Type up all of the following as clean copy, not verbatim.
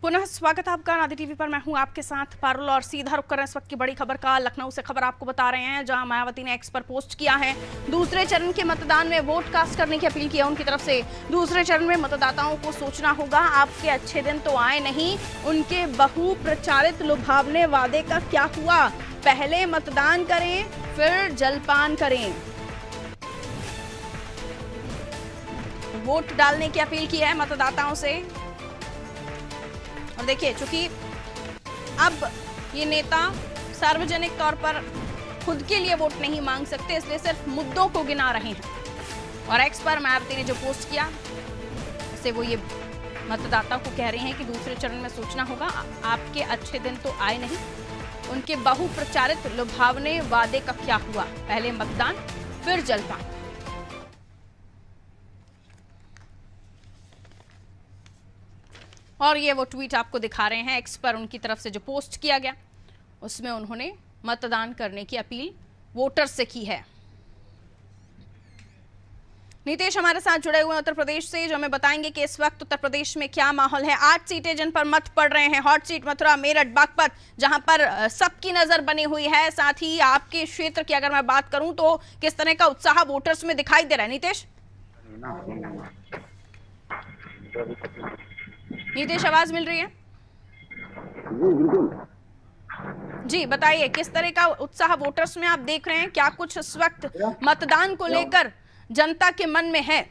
पुनः स्वागत है आपका नादी टीवी पर। मैं हूं आपके साथ पारुल और सीधा रुक कर रहे हैं इस वक्त की बड़ी खबर का। लखनऊ से खबर आपको बता रहे हैं, जहां मायावती ने एक्स पर पोस्ट किया है। दूसरे चरण के मतदान में वोट कास्ट करने की अपील की है उनकी तरफ से। दूसरे चरण में मतदाताओं को सोचना होगा, आपके अच्छे दिन तो आए नहीं, उनके बहु प्रचारित लुभावने वादे का क्या हुआ। पहले मतदान करें फिर जलपान करें। वोट डालने की अपील की है मतदाताओं से। और देखिए, चूंकि अब ये नेता सार्वजनिक तौर पर खुद के लिए वोट नहीं मांग सकते, इसलिए सिर्फ मुद्दों को गिना रहे हैं। और एक्स पर मायावती ने जो पोस्ट किया, इससे वो ये मतदाता को कह रहे हैं कि दूसरे चरण में सोचना होगा, आपके अच्छे दिन तो आए नहीं, उनके बहु प्रचारित लुभावने वादे का क्या हुआ। पहले मतदान फिर जलपान। और ये वो ट्वीट आपको दिखा रहे हैं, एक्स पर उनकी तरफ से जो पोस्ट किया गया, उसमें उन्होंने मतदान करने की अपील वोटर से की है। नीतीश हमारे साथ जुड़े हुए हैं उत्तर प्रदेश से, जो हमें बताएंगे कि इस वक्त उत्तर प्रदेश में क्या माहौल है। 8 सीटें जिन पर मत पड़ रहे हैं, हॉट सीट मथुरा, मेरठ, बागपत, जहां पर सबकी नजर बनी हुई है। साथ ही आपके क्षेत्र की अगर मैं बात करूं तो किस तरह का उत्साह वोटर्स में दिखाई दे रहा है। नीतीश आवाज मिल रही है? जी बिल्कुल। जी बताइए, किस तरह का उत्साह वोटर्स में आप देख रहे हैं? क्या कुछ इस वक्त मतदान को लेकर जनता के मन में है?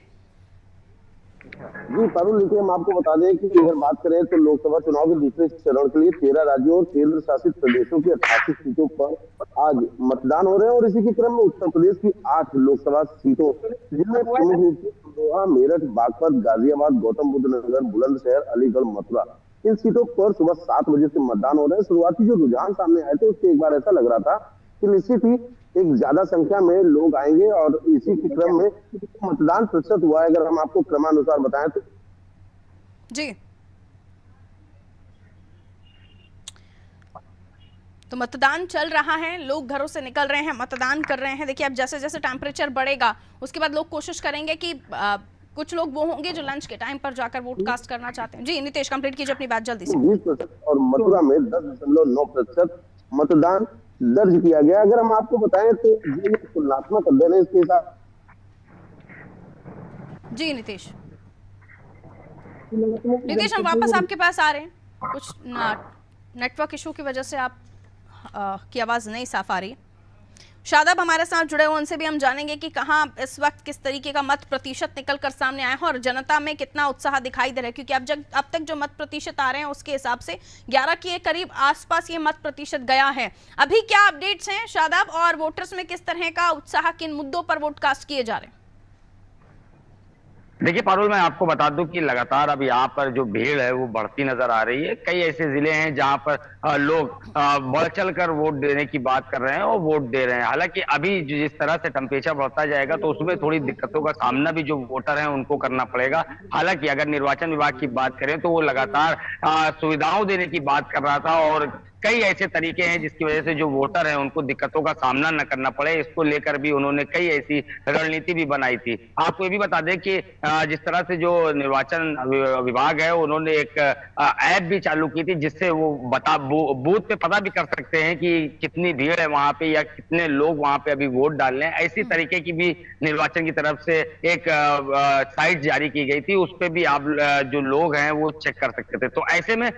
जी पारुल, देखिए हम आपको बता दें कि अगर बात करें तो लोकसभा चुनाव के दूसरे चरण के लिए 13 राज्यों और केंद्र शासित प्रदेशों की 88 सीटों पर आज मतदान हो रहे हैं। और इसी के क्रम में उत्तर प्रदेश की 8 लोकसभा सीटों, जिनमें प्रमुख रूप से अमरोहा, मेरठ, बागपत, गाजियाबाद, गौतम बुद्ध नगर, बुलंदशहर, अलीगढ़, मथुरा, इन सीटों पर सुबह 7 बजे से मतदान हो रहे हैं। शुरुआती जो रुझान सामने आए थे, उससे एक बार ऐसा लग रहा था कि निश्चित ही एक ज्यादा संख्या में लोग आएंगे। और इसी के क्रम में मतदान प्रतिशत हुआ है, अगर हम आपको क्रमानुसार बताएं तो जी, तो मतदान चल रहा है, लोग घरों से निकल रहे हैं, मतदान कर रहे हैं। देखिए, अब जैसे जैसे टेम्परेचर बढ़ेगा, उसके बाद लोग कोशिश करेंगे कि कुछ लोग वो होंगे जो लंच के टाइम पर जाकर वोट कास्ट करना चाहते हैं। जी नीतीश, कंप्लीट कीजिए अपनी बात जल्दी से। 20% और मथुरा में 10.9% मतदान दर्ज किया गया। अगर हम आपको बताएं तो ये तुलनात्मक अध्ययन है इसके साथ। जी नीतीश, हम वापस आपके पास आ रहे हैं। कुछ नेटवर्क इशू की वजह से आप की आवाज नहीं साफ आ रही है। शादाब हमारे साथ जुड़े हुए, उनसे भी हम जानेंगे कि कहां इस वक्त किस तरीके का मत प्रतिशत निकल कर सामने आया है और जनता में कितना उत्साह दिखाई दे रहा है। क्योंकि अब तक जो मत प्रतिशत आ रहे हैं उसके हिसाब से 11 के करीब आसपास ये मत प्रतिशत गया है। अभी क्या अपडेट्स हैं शादाब, और वोटर्स में किस तरह का उत्साह, किन मुद्दों पर वोट कास्ट किए जा रहे हैं? देखिए पारुल, मैं आपको बता दूं कि लगातार अब यहाँ पर जो भीड़ है वो बढ़ती नजर आ रही है। कई ऐसे जिले हैं जहाँ पर लोग बढ़ चढ़ कर वोट देने की बात कर रहे हैं और वोट दे रहे हैं। हालांकि अभी जिस तरह से टेम्परेचर बढ़ता जाएगा तो उसमें थोड़ी दिक्कतों का सामना भी जो वोटर हैं उनको करना पड़ेगा। हालांकि अगर निर्वाचन विभाग की बात करें तो वो लगातार सुविधाओं देने की बात कर रहा था, और कई ऐसे तरीके हैं जिसकी वजह से जो वोटर हैं उनको दिक्कतों का सामना न करना पड़े। इसको लेकर भी उन्होंने कई ऐसी रणनीति भी बनाई थी। आपको ये भी बता दें कि जिस तरह से जो निर्वाचन विभाग है उन्होंने एक ऐप भी चालू की थी, जिससे वो बूथ पे पता भी कर सकते हैं कि कितनी भीड़ है वहां पे या कितने लोग वहां पे अभी वोट डालने हैं। ऐसी तरीके की भी निर्वाचन की तरफ से एक साइट जारी की गई थी, उस पर भी आप जो लोग हैं वो चेक कर सकते थे। तो ऐसे में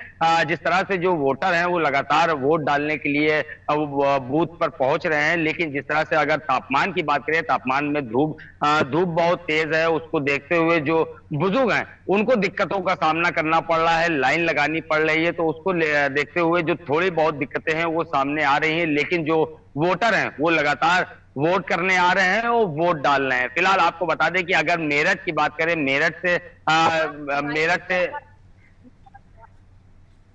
जिस तरह से जो वोटर हैं वो लगातार वोट डालने के लिए बूथ पर पहुंच रहे हैं। लेकिन जिस तरह से अगर तापमान की बात करें, तापमान में धूप बहुत तेज है, उसको देखते हुए जो बुजुर्ग हैं उनको दिक्कतों का सामना करना पड़ रहा है, लाइन लगानी पड़ रही है। तो उसको देखते हुए जो थोड़ी बहुत दिक्कतें हैं वो सामने आ रही हैं। लेकिन जो वोटर हैं वो लगातार वोट करने आ रहे हैं और वोट डाल रहे हैं। फिलहाल आपको बता दें कि अगर मेरठ की बात करें, मेरठ से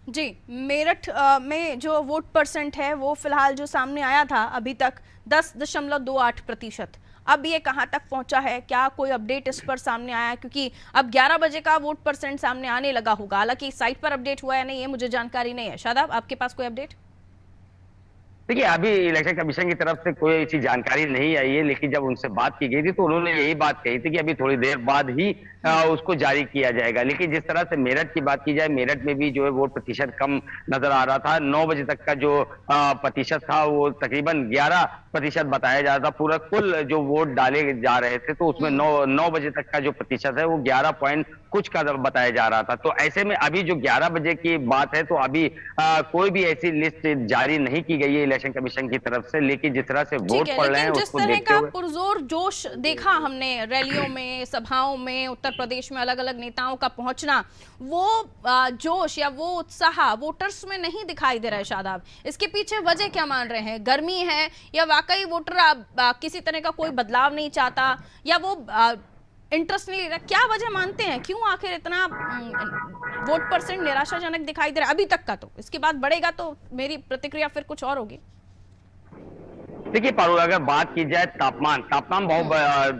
जी, मेरठ में जो वोट परसेंट है वो फिलहाल जो सामने आया था अभी तक 10.28%। अब ये कहां तक पहुंचा है, क्या कोई अपडेट इस पर सामने आया है? क्योंकि अब 11 बजे का वोट परसेंट सामने आने लगा होगा। हालांकि साइट पर अपडेट हुआ है नहीं, ये मुझे जानकारी नहीं है। शादाब, आपके पास कोई अपडेट? देखिए, अभी इलेक्शन कमीशन की तरफ से कोई ऐसी जानकारी नहीं आई है, लेकिन जब उनसे बात की गई थी तो उन्होंने यही बात कही थी कि अभी थोड़ी देर बाद ही उसको जारी किया जाएगा। लेकिन जिस तरह से मेरठ की बात की जाए, मेरठ में भी जो है वोट प्रतिशत कम नजर आ रहा था। 9 बजे तक का जो प्रतिशत था वो तकरीबन 11% बताया जा रहा था। पूरा कुल जो वोट डाले जा रहे थे तो उसमें 9 बजे तक का जो प्रतिशत है वो 11 पॉइंट कुछ का बताया जा रहा था। तो ऐसे में अभी जो 11 बजे की बात है तो अभी कोई भी ऐसी लिस्ट जारी नहीं की गई है इलेक्शन कमीशन की तरफ से। लेकिन जिस तरह से वोट पड़ रहे हैं जिस उसको तरह देखते का हुए पुरजोर जोश देखा हमने रैलियों में, सभाओं में, उत्तर प्रदेश में अलग अलग नेताओं का पहुंचना, वो जोश या वो उत्साह वोटर्स में नहीं दिखाई दे रहा है। शादाब, इसके पीछे वजह क्या मान रहे हैं? गर्मी है या वाकई वोटर किसी तरह का कोई बदलाव नहीं चाहता, या वो इंटरेस्ट नहीं ले रहा? क्या वजह मानते हैं, क्यों आखिर इतना वोट परसेंट निराशाजनक दिखाई दे रहा है अभी तक का? तो इसके बाद बढ़ेगा तो मेरी प्रतिक्रिया फिर कुछ और होगी। देखिए पारुल, अगर बात की जाए तापमान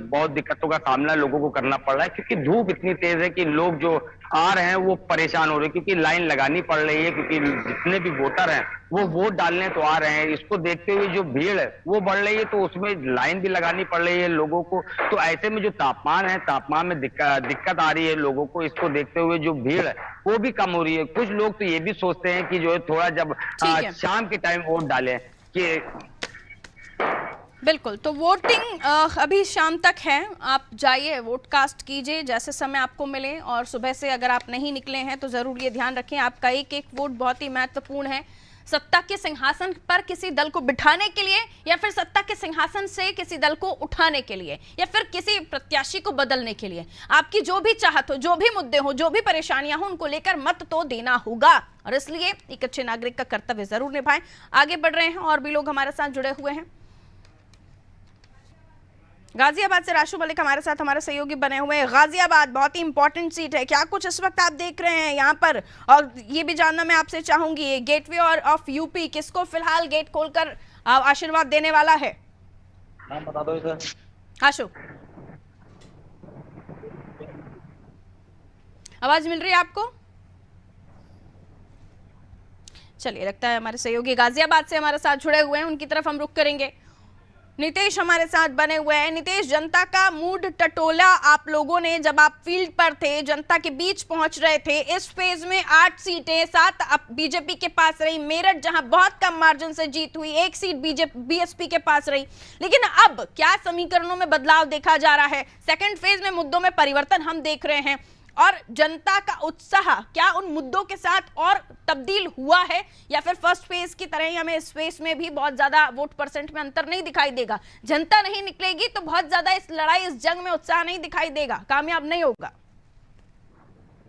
बहुत दिक्कतों का सामना लोगों को करना पड़ रहा है, क्योंकि धूप इतनी तेज है कि लोग जो आ रहे हैं वो परेशान हो रहे हैं, क्योंकि लाइन लगानी पड़ रही है, क्योंकि जितने भी वोटर हैं वो वोट डालने तो आ रहे हैं। इसको देखते हुए जो भीड़ है वो बढ़ रही है, तो उसमें लाइन भी लगानी पड़ रही है लोगों को। तो ऐसे में जो तापमान है, तापमान में दिक्कत आ रही है लोगों को। इसको देखते हुए जो भीड़ है वो भी कम हो रही है। कुछ लोग तो ये भी सोचते हैं कि जो है थोड़ा जब शाम के टाइम वोट डालें कि बिल्कुल। तो वोटिंग अभी शाम तक है, आप जाइए वोट कास्ट कीजिए जैसे समय आपको मिले। और सुबह से अगर आप नहीं निकले हैं तो जरूर ये ध्यान रखें, आपका एक एक वोट बहुत ही महत्वपूर्ण है। सत्ता के सिंहासन पर किसी दल को बिठाने के लिए, या फिर सत्ता के सिंहासन से किसी दल को उठाने के लिए, या फिर किसी प्रत्याशी को बदलने के लिए, आपकी जो भी चाहत हो, जो भी मुद्दे हो, जो भी परेशानियां हो, उनको लेकर मत तो देना होगा। और इसलिए एक अच्छे नागरिक का कर्तव्य जरूर निभाएं। आगे बढ़ रहे हैं, और भी लोग हमारे साथ जुड़े हुए हैं। गाजियाबाद से राशु मलिक हमारे साथ हमारे सहयोगी बने हुए हैं। गाजियाबाद बहुत ही इंपॉर्टेंट सीट है, क्या कुछ इस वक्त आप देख रहे हैं यहाँ पर? और ये भी जानना मैं आपसे चाहूंगी, गेटवे और ऑफ यूपी किसको फिलहाल गेट खोलकर आशीर्वाद देने वाला है? नाम बता दो इधर। आशु, आवाज मिल रही है आपको? चलिए, लगता है हमारे सहयोगी गाजियाबाद से हमारे साथ जुड़े हुए हैं, उनकी तरफ हम रुख करेंगे। नितेश हमारे साथ बने हुए हैं। नितेश, जनता का मूड टटोला आप लोगों ने जब आप फील्ड पर थे, जनता के बीच पहुंच रहे थे। इस फेज में 8 सीटें 7 बीजेपी के पास रही। मेरठ जहां बहुत कम मार्जिन से जीत हुई, 1 सीट बीएसपी के पास रही। लेकिन अब क्या समीकरणों में बदलाव देखा जा रहा है? सेकंड फेज में मुद्दों में परिवर्तन हम देख रहे हैं, और जनता का उत्साह क्या उन मुद्दों के साथ और तब्दील हुआ है, या फिर फर्स्ट फेज की तरह ही हमें इस फेज में भी बहुत ज्यादा वोट परसेंट में अंतर नहीं दिखाई देगा? जनता नहीं निकलेगी तो बहुत ज्यादा इस लड़ाई, इस जंग में उत्साह नहीं दिखाई देगा, कामयाब नहीं होगा।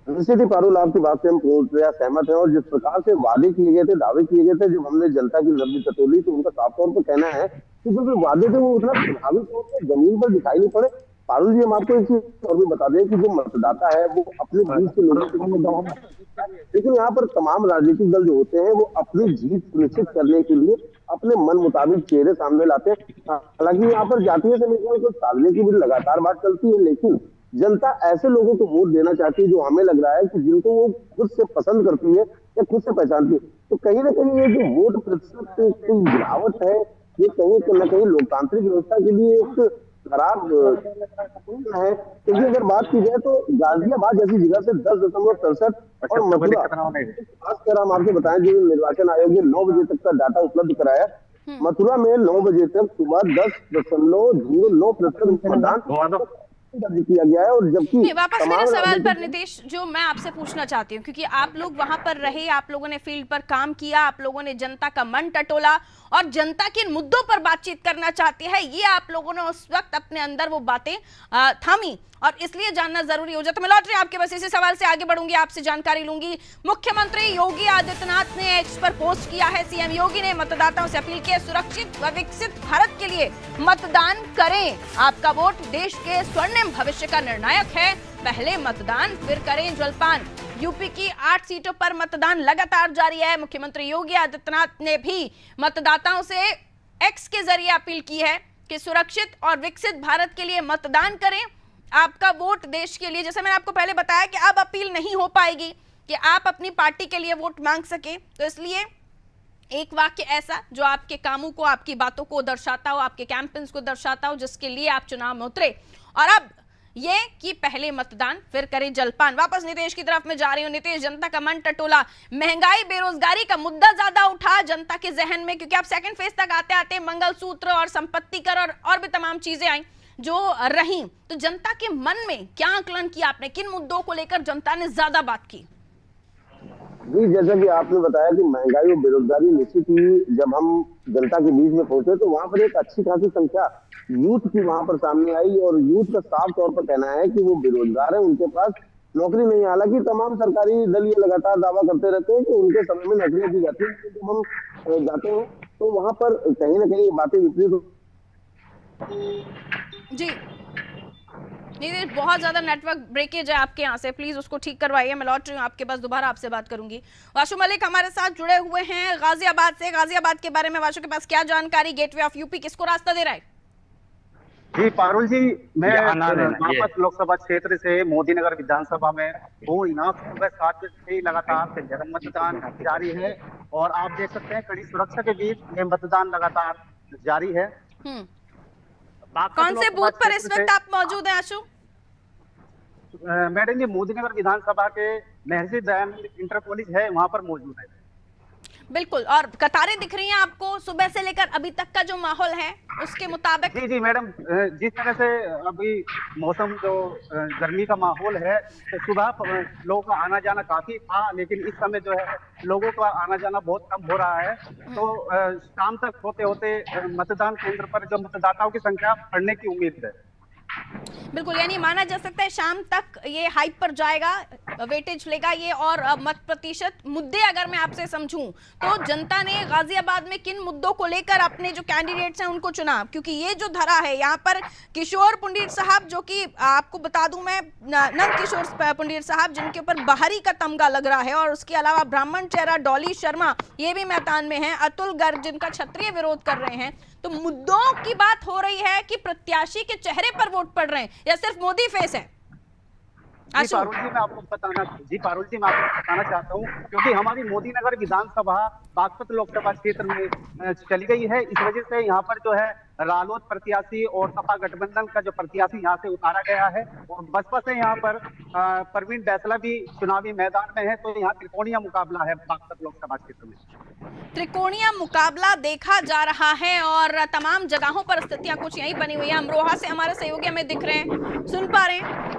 निश्चित ही पारुल, आपकी बात से हम पूर्ण तरह सहमत हैं। और जिस प्रकार से वादे किए गए थे, दावे किए गए थे, जब हमने जनता की नब्ज टटोली तो उनका साफ तौर पर कहना है कि जो भी वादे थे वो उतना प्रभावी तौर पर जमीन पर दिखाई नहीं पड़े। पारुल जी, हम आपको एक चीज और भी बता दें कि जो मतदाता है वो अपने बीच के लोगों से, लेकिन यहाँ पर तमाम राजनीतिक दल जो होते हैं वो अपनी जीत सुनिश्चित करने के लिए अपने मन मुताबिक चेहरे सामने लाते हैं। हालांकि यहाँ पर जातीय समीकरण को साधने की भी लगातार बात चलती है, लेकिन जनता ऐसे लोगों को वोट देना चाहती है जो हमें लग रहा है कि जिनको वो खुद से पसंद करती है या खुद से पहचानती है। तो कहीं ना कहीं ये जो वोट प्रतिशत की गिरावट है, ये कहीं ना कहीं लोकतांत्रिक व्यवस्था के लिए एक खराब है। क्योंकि अगर बात की जाए तो गाजियाबाद जैसी जगह से 10.67 और मथुरा, खासकर हम आपको बताएं जो निर्वाचन आयोग ने 9 बजे तक का डाटा उपलब्ध कराया, मथुरा में 9 बजे तक सुबह 10.09% मतदान दर्ज किया गया है। और जबकि वापस मेरे सवाल पर नितेश, जो मैं आपसे पूछना चाहती हूँ, क्योंकि आप लोग वहां पर रहे, आप लोगों ने फील्ड पर काम किया, आप लोगों ने जनता का मन टटोला और जनता के मुद्दों पर बातचीत करना चाहती है, ये आप लोगों ने उस वक्त अपने अंदर वो बातें थामी, और इसलिए जानना जरूरी हो जाता। मैं लौट रही आपके बस इसी सवाल से आगे बढ़ूंगी, आपसे जानकारी लूंगी। मुख्यमंत्री योगी आदित्यनाथ ने एक्स पर पोस्ट किया है, सीएम योगी ने मतदाताओं से अपील की है, सुरक्षित व विकसित भारत के लिए मतदान करें। आपका वोट देश के स्वर्णिम भविष्य का निर्णायक है, पहले मतदान फिर करें जलपान। यूपी की 8 सीटों पर मतदान लगातार जारी है। मुख्यमंत्री योगी आदित्यनाथ ने भी मतदाताओं से एक्स के जरिए अपील की है कि सुरक्षित और विकसित भारत के लिए मतदान करें, आपका वोट देश के लिए। जैसे मैंने आपको पहले बताया कि अब अपील नहीं हो पाएगी कि आप अपनी पार्टी के लिए वोट मांग सके, तो इसलिए एक वाक्य ऐसा जो आपके कामों को, आपकी बातों को दर्शाता हो, आपके कैंपेन्स को दर्शाता हो, जिसके लिए आप चुनाव में उतरे। और अब ये कि पहले मतदान फिर करे जलपान। वापस नीतीश की तरफ में जा रही हूँ। नीतीश, जनता का मन टटोला, महंगाई बेरोजगारी का मुद्दा ज्यादा उठा जनता के जहन में, क्योंकि आप सेकंड फेज तक आते आते मंगलसूत्र और संपत्ति कर और भी तमाम चीजें आई जो रही। तो जनता के मन में क्या आकलन किया आपने, किन मुद्दों को लेकर जनता ने ज्यादा बात की? जी, जैसा कि आपने बताया कि महंगाई और बेरोजगारी निश्चित ही जब हम जनता के बीच में पहुंचे तो वहां पर एक अच्छी खासी संख्या यूथ की वहां पर सामने आई और यूथ का साफ तौर पर कहना है कि वो बेरोजगार है, उनके पास नौकरी नहीं है। हालांकि तमाम सरकारी दल ये लगातार दावा करते रहते हैं कि उनके समय में नौकरियां दी जाती है, जब हम जाते हैं तो वहां पर कहीं ना कहीं बातें विपरीत। जी नीतीश, बहुत ज्यादा नेटवर्क ब्रेकेज है आपके यहाँ से, प्लीज उसको ठीक करवाइए। मैं लौट रही हूँ आपके पास, दोबारा आपसे बात करूंगी। वाशु मलिक हमारे साथ जुड़े हुए हैं गाजियाबाद से। गाजियाबाद के बारे में वाशु के पास क्या जानकारी? गेटवे ऑफ यूपी किसको रास्ता दे रहा है? जी पारुल जी, मैं बागपत लोकसभा क्षेत्र से मोदी नगर विधानसभा में हूँ। यहाँ सुबह 7 बजे से लगातार जन मतदान जारी है और आप देख सकते हैं कड़ी सुरक्षा के बीच ये मतदान लगातार जारी है। कौन से बूथ पर इस वक्त आप मौजूद हैं आशु? मैडम जी, मोदी नगर विधानसभा के महर्षि दयानंद इंटर कॉलेज है, वहाँ पर मौजूद है। बिल्कुल, और कतारें दिख रही हैं आपको सुबह से लेकर अभी तक का जो माहौल है उसके मुताबिक? जी मैडम, जिस तरह से अभी मौसम जो गर्मी का माहौल है तो सुबह लोगों का आना जाना काफी था, लेकिन इस समय जो है लोगों का आना जाना बहुत कम हो रहा है। तो शाम तक होते होते मतदान केंद्र पर जो मतदाताओं की संख्या बढ़ने की उम्मीद है। बिल्कुल, यानी माना जा सकता है शाम तक ये हाइप पर जाएगा, वेटेज लेगा ये। और मत प्रतिशत मुद्दे अगर मैं आपसे समझूं तो जनता ने गाजियाबाद में किन मुद्दों को लेकर अपने जो कैंडिडेट्स हैं उनको चुना? क्योंकि ये जो धरा है यहाँ पर किशोर पुंडीर साहब, जो कि आपको बता दूं मैं, नंद किशोर पुंडीर साहब, जिनके ऊपर बाहरी का तमगा लग रहा है, और उसके अलावा ब्राह्मण चेहरा डॉली शर्मा ये भी मैदान में है, अतुल गर्ग जिनका क्षत्रिय विरोध कर रहे हैं। तो मुद्दों की बात हो रही है कि प्रत्याशी के चेहरे पर वोट पड़ रहे हैं या सिर्फ मोदी फेस है? जी पारुल जी, मैं आपको बताना चाहता हूँ, क्योंकि हमारी मोदी नगर विधानसभा बागपत लोकसभा क्षेत्र में चली गई है। इस वजह से यहाँ पर जो है रालोद प्रत्याशी और सपा गठबंधन का जो प्रत्याशी यहाँ से उतारा गया है, और बसपा से यहाँ पर परवीन बैसला भी चुनावी मैदान में है। तो यहाँ त्रिकोणीय मुकाबला है बागपत लोकसभा क्षेत्र में। त्रिकोणीय मुकाबला देखा जा रहा है और तमाम जगहों पर स्थितियां कुछ यही बनी हुई है। अमरोहा से हमारे सहयोगी हमें दिख रहे हैं, सुन पा रहे हैं?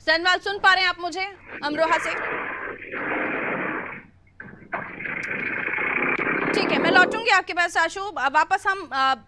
सनवाल, सुन पा रहे हैं आप मुझे अमरोहा से? ठीक है, मैं लौटूंगी आपके पास आशु। वापस हम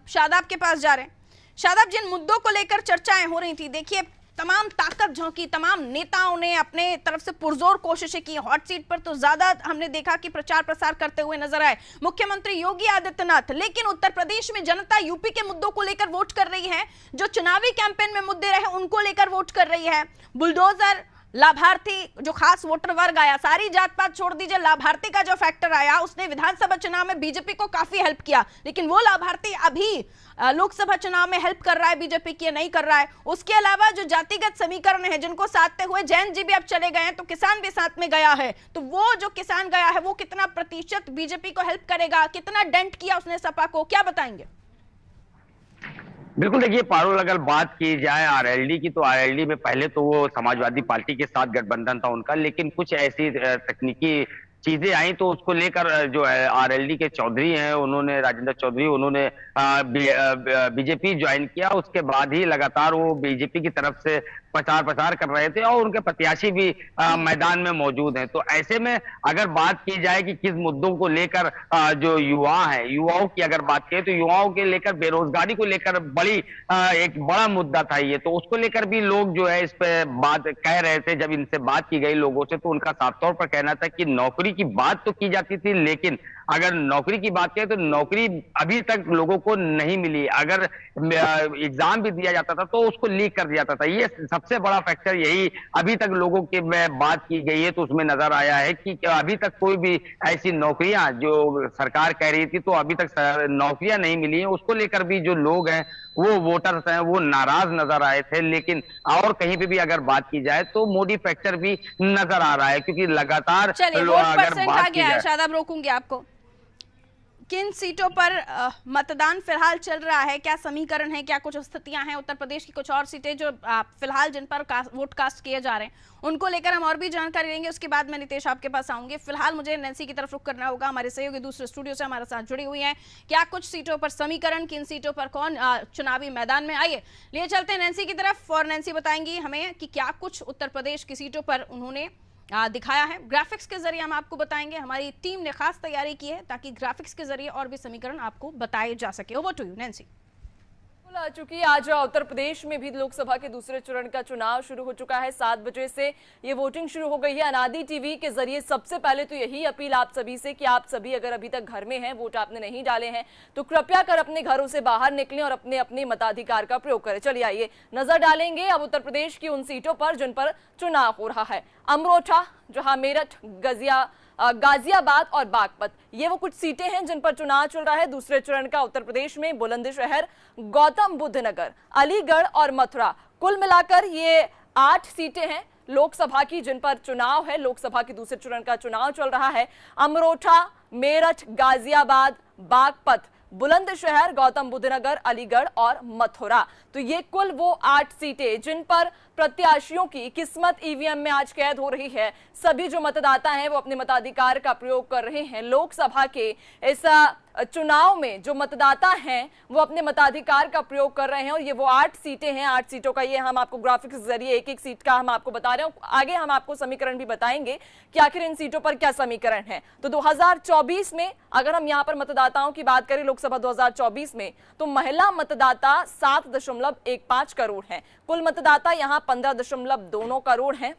शादाब के पास जा रहे हैं। शादाब, जिन मुद्दों को लेकर चर्चाएं हो रही थी, देखिए तमाम ताकत झोंकी, तमाम नेताओं ने अपने तरफ से पुरजोर कोशिशें की। हॉट सीट पर तो ज्यादा हमने देखा कि प्रचार प्रसार करते हुए नजर आए मुख्यमंत्री योगी आदित्यनाथ, लेकिन उत्तर प्रदेश में जनता यूपी के मुद्दों को लेकर वोट कर रही है। जो चुनावी कैंपेन में मुद्दे रहे उनको लेकर वोट कर रही है। बुलडोजर, लाभार्थी, जो खास वोटर वर्ग आया, सारी जात पात छोड़ दीजिए, लाभार्थी का जो फैक्टर आया उसने विधानसभा चुनाव में बीजेपी को काफी हेल्प किया, लेकिन वो लाभार्थी अभी लोकसभा चुनाव में हेल्प कर रहा है बीजेपी की, नहीं कर रहा है। उसके अलावा जो जातिगत समीकरण है जिनको साधते हुए जैन जी भी अब चले गए हैं, तो किसान भी साथ में गया है। तो वो जो किसान गया है वो कितना प्रतिशत बीजेपी को हेल्प करेगा, कितना डेंट किया उसने सपा को, क्या बताएंगे? बिल्कुल, देखिए पारुल, अगर बात की जाए आरएलडी की, तो आरएलडी में पहले तो वो समाजवादी पार्टी के साथ गठबंधन था उनका, लेकिन कुछ ऐसी तकनीकी चीजें आई तो उसको लेकर जो है आरएलडी के चौधरी हैं, उन्होंने, राजेंद्र चौधरी, उन्होंने बीजेपी ज्वाइन किया। उसके बाद ही लगातार वो बीजेपी की तरफ से प्रचार कर रहे थे और उनके प्रत्याशी भी मैदान में मौजूद हैं। तो ऐसे में अगर बात की जाए कि किस मुद्दों को लेकर जो युवा है, युवाओं की अगर बात करें तो युवाओं के लेकर बेरोजगारी को लेकर एक बड़ा मुद्दा था ये, तो उसको लेकर भी लोग जो है इस पे बात कह रहे थे। जब इनसे बात की गई लोगों से तो उनका साफ तौर पर कहना था कि नौकरी की बात तो की जाती थी, लेकिन अगर नौकरी की बात करें तो नौकरी अभी तक लोगों को नहीं मिली। अगर एग्जाम भी दिया जाता था तो उसको लीक कर दिया जाता था। ये सबसे बड़ा फैक्टर यही अभी तक लोगों के में बात की गई है, तो उसमें नजर आया है कि अभी तक कोई भी ऐसी नौकरियां जो सरकार कह रही थी तो अभी तक नौकरियां नहीं मिली हैं। उसको लेकर भी जो लोग हैं, वो वोटर्स हैं, वो नाराज नजर आए थे। लेकिन और कहीं पे भी अगर बात की जाए तो मोदी फैक्टर भी नजर आ रहा है, क्योंकि लगातार अगर बात की जाए, शायद अब रोकूंगी आपको, किन सीटों पर मतदान फिलहाल चल रहा है, क्या समीकरण है, क्या कुछ स्थितियां हैं? उत्तर प्रदेश की कुछ और सीटें जो फिलहाल जिन पर वोट कास्ट किए जा रहे हैं, उनको लेकर हम और भी जानकारी लेंगे। उसके बाद मैं नितेश आपके पास आऊंगी। फिलहाल मुझे नैन्सी की तरफ रुख करना होगा। हमारे सहयोगी दूसरे स्टूडियो से हमारे साथ जुड़ी हुई हैं। क्या कुछ सीटों पर समीकरण, किन सीटों पर कौन चुनावी मैदान में, आइए लिए चलते हैं नैन्सी की तरफ और नैन्सी बताएंगी हमें कि क्या कुछ उत्तर प्रदेश की सीटों पर उन्होंने दिखाया है। ग्राफिक्स के जरिए हम आपको बताएंगे। हमारी टीम ने खास तैयारी की है ताकि ग्राफिक्स के जरिए और भी समीकरण आपको बताए जा सके। Over to you Nancy. आ चुकी है। आज उत्तर प्रदेश में भी लोकसभा के दूसरे चरण का चुनाव शुरू हो चुका है। 7 बजे से ये वोटिंग शुरू हो गई है। अनादि टीवी के जरिए सबसे पहले तो यही अपील आप सभी से कि आप सभी अगर अभी तक घर में हैं, वोट आपने नहीं डाले हैं, तो कृपया कर अपने घरों से बाहर निकलें और अपने अपने मताधिकार का प्रयोग करें। चलिए आइए नजर डालेंगे अब उत्तर प्रदेश की उन सीटों पर जिन पर चुनाव हो रहा है। अमरोहा, जहां मेरठ, गाजियाबाद और बागपत, ये वो कुछ सीटें हैं जिन पर चुनाव चल रहा है दूसरे चरण का उत्तर प्रदेश में। बुलंदशहर, गौतम बुद्ध नगर, अलीगढ़ और मथुरा, कुल मिलाकर ये 8 सीटें हैं लोकसभा की जिन पर चुनाव है। लोकसभा के दूसरे चरण का चुनाव चल रहा है। अमरोहा, मेरठ, गाजियाबाद, बागपत, बुलंदशहर, गौतम बुद्ध नगर, अलीगढ़ और मथुरा, तो ये कुल वो 8 सीटें जिन पर प्रत्याशियों की किस्मत ईवीएम में आज कैद हो रही है। सभी जो मतदाता हैं वो अपने मताधिकार का प्रयोग कर रहे हैं। लोकसभा के इस चुनाव में जो मतदाता हैं वो अपने मताधिकार का प्रयोग कर रहे हैं और ये वो 8 सीटें हैं। 8 सीटों का ये हम आपको ग्राफिक्स के जरिए एक एक सीट का हम आपको बता रहे हैं। आगे हम आपको समीकरण भी बताएंगे कि आखिर इन सीटों पर क्या समीकरण है। तो 2024 में अगर हम यहाँ पर मतदाताओं की बात करें लोकसभा 2024 में, तो महिला मतदाता 7.15 करोड़ हैं। कुल मतदाता यहाँ 15.2 करोड़ हैं।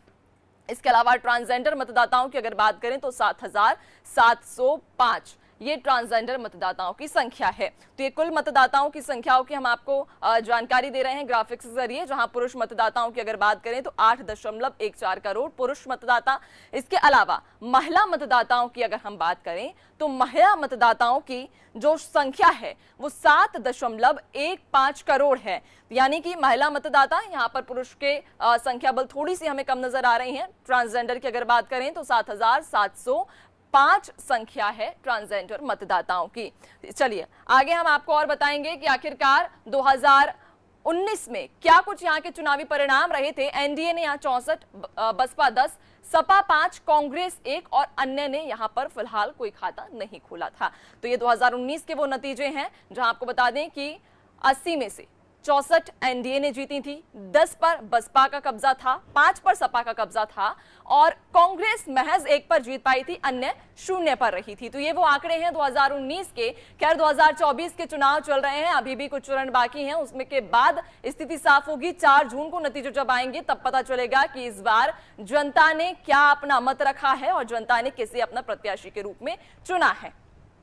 इसके अलावा ट्रांसजेंडर मतदाताओं की अगर बात करें तो 7,705 ये ट्रांसजेंडर मतदाताओं की संख्या है। तो ये कुल मतदाताओं की संख्याओं की हम आपको जानकारी दे रहे हैं ग्राफिक्स के जरिए। जहां पुरुष मतदाताओं की अगर बात करें तो 8.14 करोड़ पुरुष मतदाता। इसके अलावा महिला मतदाताओं की अगर हम बात करें तो महिला मतदाताओं की जो संख्या है वो 7.15 करोड़ है। यानी कि महिला मतदाता यहाँ पर पुरुष के संख्या बल थोड़ी सी हमें कम नजर आ रही है। ट्रांसजेंडर की अगर बात करें तो 7,705 संख्या है ट्रांसजेंडर मतदाताओं की। चलिए आगे हम आपको और बताएंगे कि आखिरकार 2019 में क्या कुछ यहाँ के चुनावी परिणाम रहे थे। एनडीए ने यहाँ 64, बसपा 10, सपा 5, कांग्रेस 1 और अन्य ने यहां पर फिलहाल कोई खाता नहीं खोला था। तो ये 2019 के वो नतीजे हैं जहां आपको बता दें कि 80 में से 64 एनडीए ने जीती थी, 10 पर बसपा का कब्जा था, 5 पर सपा का कब्जा था और कांग्रेस महज 1 पर जीत पाई थी, अन्य 0 पर रही थी। तो ये वो आंकड़े हैं 2019 के। खैर 2024 के चुनाव चल रहे हैं, अभी भी कुछ चरण बाकी हैं, उसमें के बाद स्थिति साफ होगी। 4 जून को नतीजे जब आएंगे तब पता चलेगा कि इस बार जनता ने क्या अपना मत रखा है और जनता ने किसे अपना प्रत्याशी के रूप में चुना है।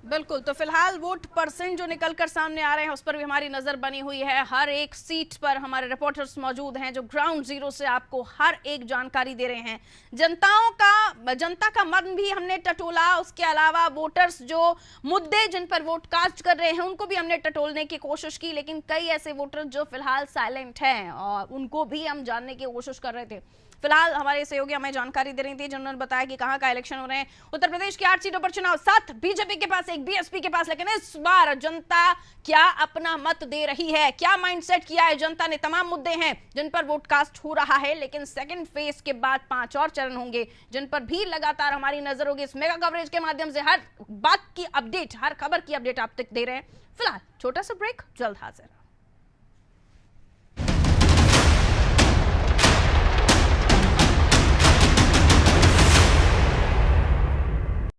बिल्कुल, तो फिलहाल वोट परसेंट जो निकलकर सामने आ रहे हैं उस पर भी हमारी नजर बनी हुई है। हर एक सीट पर हमारे रिपोर्टर्स मौजूद हैं जो ग्राउंड जीरो से आपको हर एक जानकारी दे रहे हैं। जनता का मन भी हमने टटोला, उसके अलावा वोटर्स जो मुद्दे जिन पर वोट कास्ट कर रहे हैं उनको भी हमने टटोलने की कोशिश की, लेकिन कई ऐसे वोटर जो फिलहाल साइलेंट हैं और उनको भी हम जानने की कोशिश कर रहे थे। फिलहाल हमारे सहयोगी हमें जानकारी दे रही थी जिन्होंने बताया कि कहां का इलेक्शन हो रहे हैं। उत्तर प्रदेश की 8 सीटों पर चुनाव, 7 बीजेपी के पास, 1 बीएसपी के पास, लेकिन इस बार जनता क्या अपना मत दे रही है, क्या माइंडसेट किया है जनता ने। तमाम मुद्दे हैं जिन पर वोट कास्ट हो रहा है, लेकिन सेकंड फेज के बाद 5 और चरण होंगे जिन पर भी लगातार हमारी नजर होगी। इस मेगा कवरेज के माध्यम से हर बात की अपडेट, हर खबर की अपडेट आप तक दे रहे हैं। फिलहाल छोटा सा ब्रेक, जल्द हाजिर।